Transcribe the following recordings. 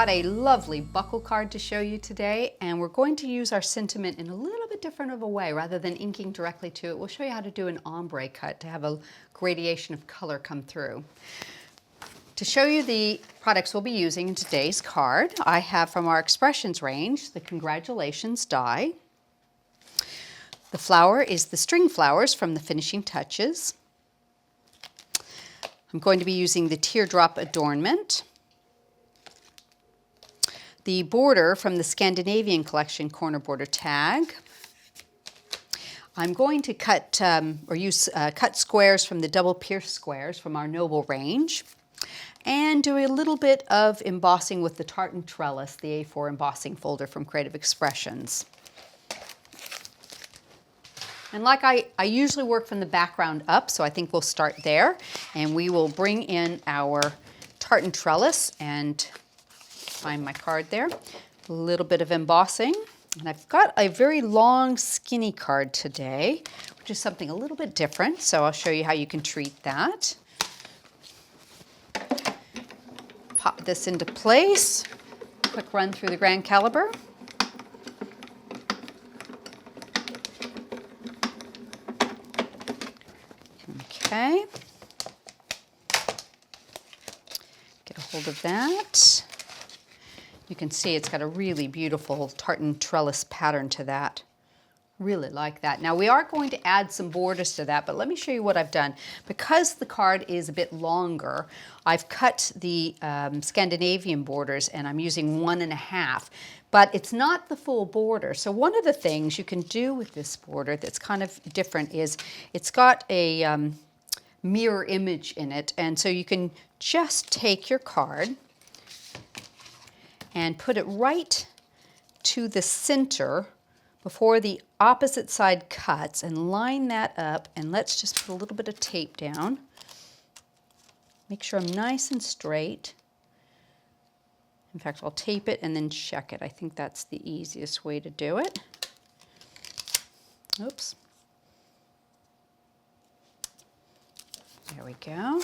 got a lovely buckle card to show you today, and we're going to use our sentiment in a little bit different of a way. Rather than inking directly to it, we'll show you how to do an ombre cut to have a gradation of color come through. To show you the products we'll be using in today's card, I have from our Expressions range the Congratulations die. The flower is the String Flowers from the Finishing Touches. I'm going to be using the Teardrop Adornment. The border from the Scandinavian collection corner border tag. I'm going to cut cut squares from the double pierced squares from our Noble range, and do a little bit of embossing with the Tartan Trellis, the A4 embossing folder from Creative Expressions. And like I usually work from the background up, so I think we'll start there, and we will bring in our Tartan Trellis and find my card there. A little bit of embossing. And I've got a very long skinny card today, which is something a little bit different, so I'll show you how you can treat that. Pop this into place. Quick run through the grand caliber. Okay. Get a hold of that. You can see it's got a really beautiful tartan trellis pattern to that. Really like that. Now we are going to add some borders to that, but let me show you what I've done. Because the card is a bit longer, I've cut the Scandinavian borders and I'm using 1.5, but it's not the full border. So one of the things you can do with this border that's kind of different is it's got a mirror image in it, and so you can just take your card and put it right to the center before the opposite side cuts and line that up, and let's just put a little bit of tape down. Make sure I'm nice and straight. In fact, I'll tape it and then check it. I think that's the easiest way to do it. Oops. There we go.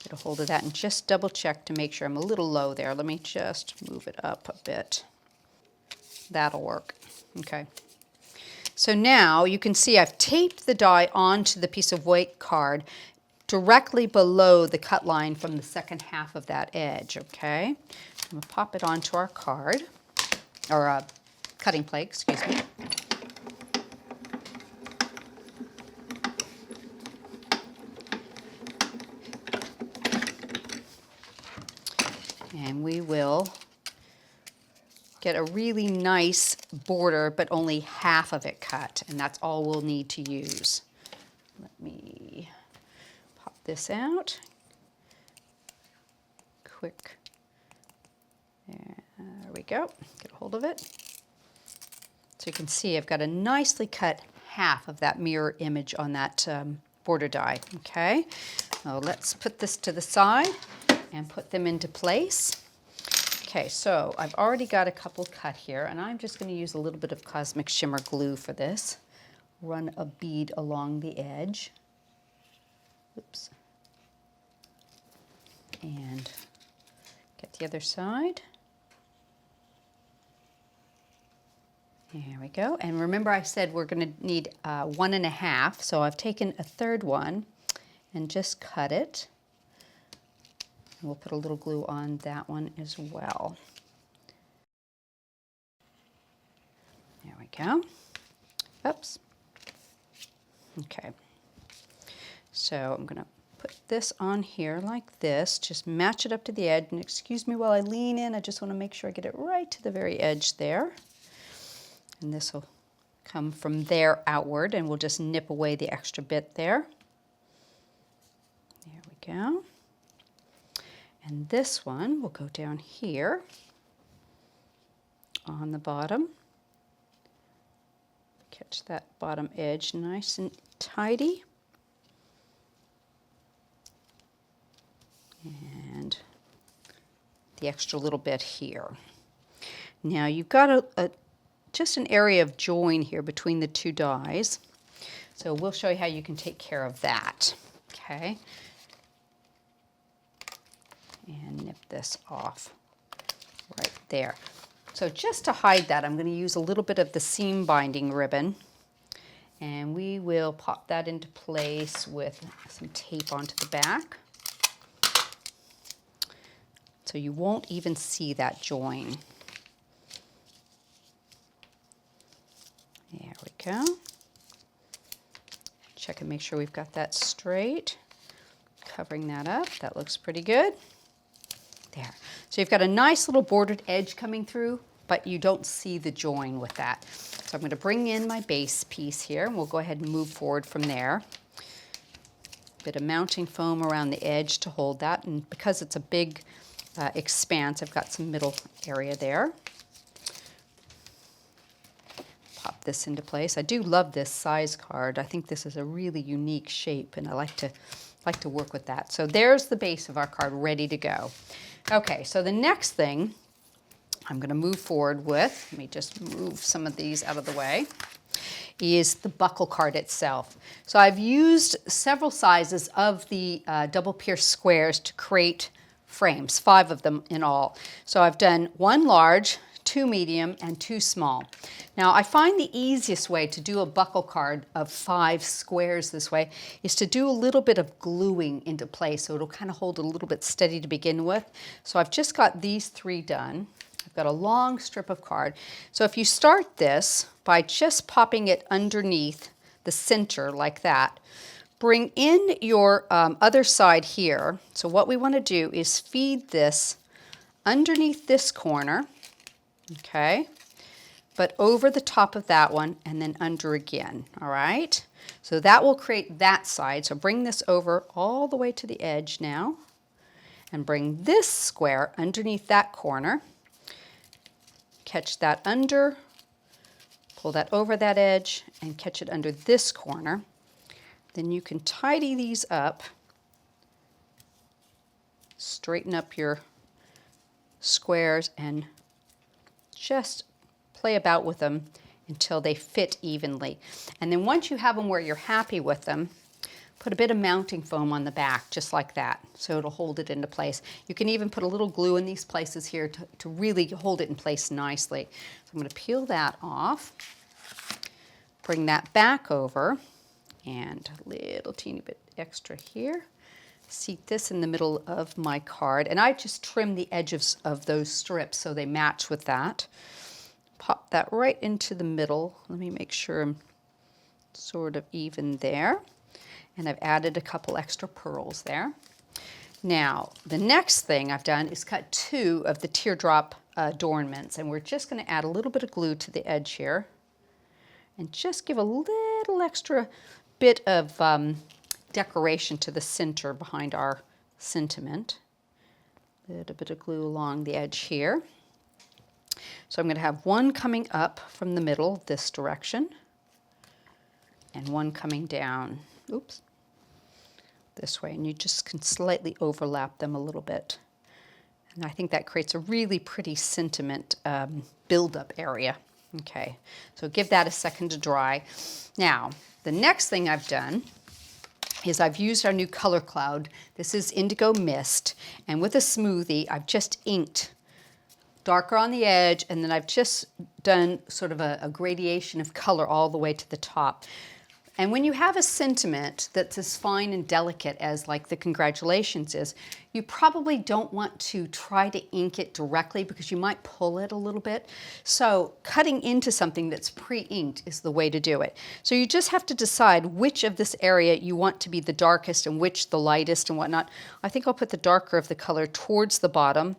Get a hold of that and just double check to make sure I'm a little low there. Let me just move it up a bit. That'll work. Okay. So now you can see I've taped the die onto the piece of white card directly below the cut line from the second half of that edge, okay? I'm going to pop it onto our card, or a cutting plate, excuse me. And we will get a really nice border, but only half of it cut, and that's all we'll need to use. Let me pop this out. Quick. There we go. Get a hold of it. So you can see I've got a nicely cut half of that mirror image on that border die. Okay. Now let's put this to the side and put them into place. Okay, so I've already got a couple cut here, and I'm just going to use a little bit of Cosmic Shimmer glue for this. Run a bead along the edge. Oops. And get the other side. There we go. And remember I said we're going to need 1.5, so I've taken a third one and just cut it. We'll put a little glue on that one as well. There we go. Oops. Okay. So I'm going to put this on here like this. Just match it up to the edge. And excuse me while I lean in. I just want to make sure I get it right to the very edge there. And this will come from there outward, and we'll just nip away the extra bit there. There we go. And this one will go down here on the bottom. Catch that bottom edge nice and tidy. And the extra little bit here. Now you've got just an area of join here between the two dies. So we'll show you how you can take care of that. Okay. And nip this off. There. So just to hide that, I'm going to use a little bit of the seam binding ribbon, and we will pop that into place with some tape onto the back. So you won't even see that join. There we go. Check and make sure we've got that straight. Covering that up, that looks pretty good. There. So you've got a nice little bordered edge coming through, but you don't see the join with that. So I'm going to bring in my base piece here, and we'll go ahead and move forward from there. Bit of mounting foam around the edge to hold that, and because it's a big expanse, I've got some middle area there. Pop this into place. I do love this size card. I think this is a really unique shape, and I like to work with that. So there's the base of our card ready to go. Okay, so the next thing I'm going to move forward with, let me just move some of these out of the way, is the buckle card itself. So I've used several sizes of the double pierce squares to create frames, 5 of them in all. So I've done 1 large, 2 medium, and 2 small. Now I find the easiest way to do a buckle card of 5 squares this way is to do a little bit of gluing into place, so it'll kind of hold it a little bit steady to begin with. So I've just got these 3 done. I've got a long strip of card. So if you start this by just popping it underneath the center like that, bring in your other side here. So what we want to do is feed this underneath this corner, okay, but over the top of that one and then under again, all right? So that will create that side. So bring this over all the way to the edge now and bring this square underneath that corner. Catch that under, pull that over that edge and catch it under this corner. Then you can tidy these up, straighten up your squares and just play about with them until they fit evenly. And then once you have them where you're happy with them, put a bit of mounting foam on the back, just like that, so it'll hold it into place. You can even put a little glue in these places here to really hold it in place nicely. So I'm going to peel that off, bring that back over, and a little teeny bit extra here. Seat this in the middle of my card, and I just trim the edges of those strips so they match with that. Pop that right into the middle. Let me make sure I'm sort of even there. And I've added a couple extra pearls there. Now, the next thing I've done is cut 2 of the teardrop adornments, and we're just going to add a little bit of glue to the edge here and just give a little extra bit of decoration to the center behind our sentiment. A little bit of glue along the edge here. So I'm going to have one coming up from the middle this direction and one coming down, oops, this way. And you just can slightly overlap them a little bit. And I think that creates a really pretty sentiment build-up area. Okay, so give that a second to dry. Now, the next thing I've done is I've used our new color cloud. This is Indigo Mist, and with a smoothie, I've just inked darker on the edge, and then I've just done sort of a gradation of color all the way to the top. And when you have a sentiment that's as fine and delicate as like the congratulations is, you probably don't want to try to ink it directly because you might pull it a little bit. So cutting into something that's pre-inked is the way to do it. So you just have to decide which of this area you want to be the darkest and which the lightest and whatnot. I think I'll put the darker of the color towards the bottom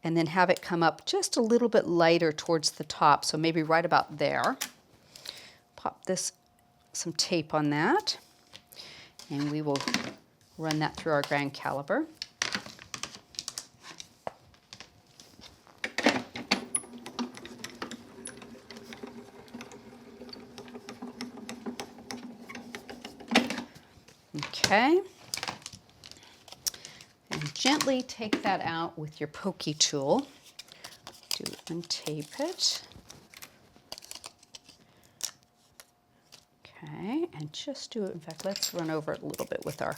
and then have it come up just a little bit lighter towards the top. So maybe right about there. Pop this some tape on that, and we will run that through our grand caliper. Okay, and gently take that out with your pokey tool. Do untape it. Okay, and just do it, in fact, let's run over it a little bit with our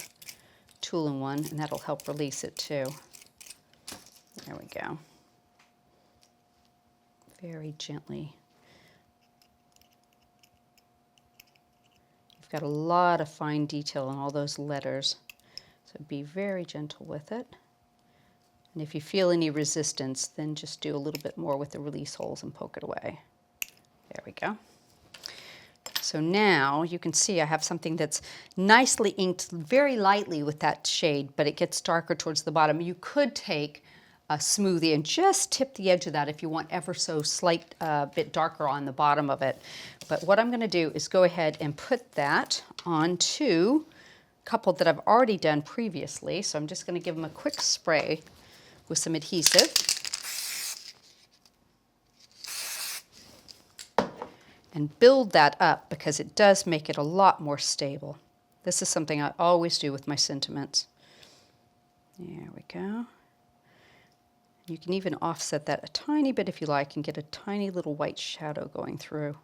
tool-in-one, and that'll help release it too. There we go. very gently. You've got a lot of fine detail in all those letters, so be very gentle with it. And if you feel any resistance, then just do a little bit more with the release holes and poke it away. There we go. So now you can see I have something that's nicely inked very lightly with that shade, but it gets darker towards the bottom. You could take a smoothie and just tip the edge of that if you want ever so slight bit darker on the bottom of it. But what I'm going to do is go ahead and put that onto a couple that I've already done previously. So I'm just going to give them a quick spray with some adhesive. And build that up because it does make it a lot more stable. This is something I always do with my sentiments. There we go. You can even offset that a tiny bit if you like and get a tiny little white shadow going through.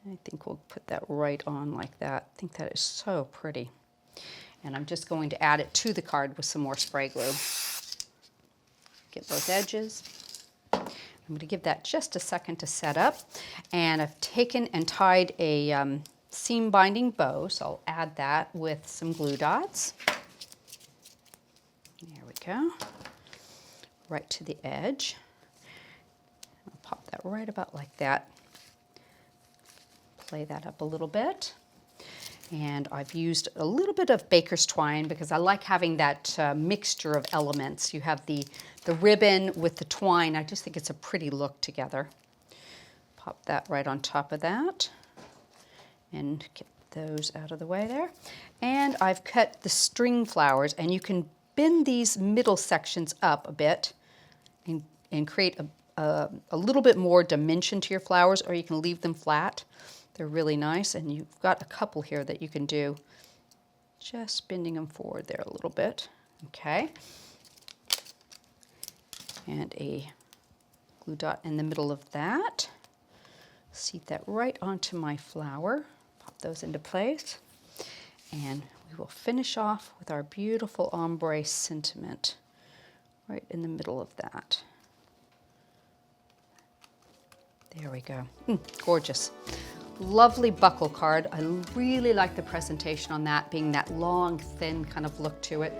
I think we'll put that right on like that. I think that is so pretty. And I'm just going to add it to the card with some more spray glue. Get both edges. I'm going to give that just a second to set up. And I've taken and tied a seam binding bow, so I'll add that with some glue dots. There we go. Right to the edge. I'll pop that right about like that. Play that up a little bit. And I've used a little bit of baker's twine because I like having that mixture of elements. You have the ribbon with the twine. I just think it's a pretty look together. Pop that right on top of that and get those out of the way there. And I've cut the string flowers, and you can bend these middle sections up a bit and create a little bit more dimension to your flowers, or you can leave them flat. They're really nice, and you've got a couple here that you can do. Just bending them forward there a little bit. Okay. And a glue dot in the middle of that. Seat that right onto my flower. Pop those into place. And we will finish off with our beautiful ombre sentiment right in the middle of that. There we go. Gorgeous. Lovely buckle card. I really like the presentation on that, being that long, thin kind of look to it.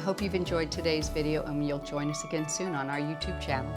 Hope you've enjoyed today's video, and you'll join us again soon on our YouTube channel.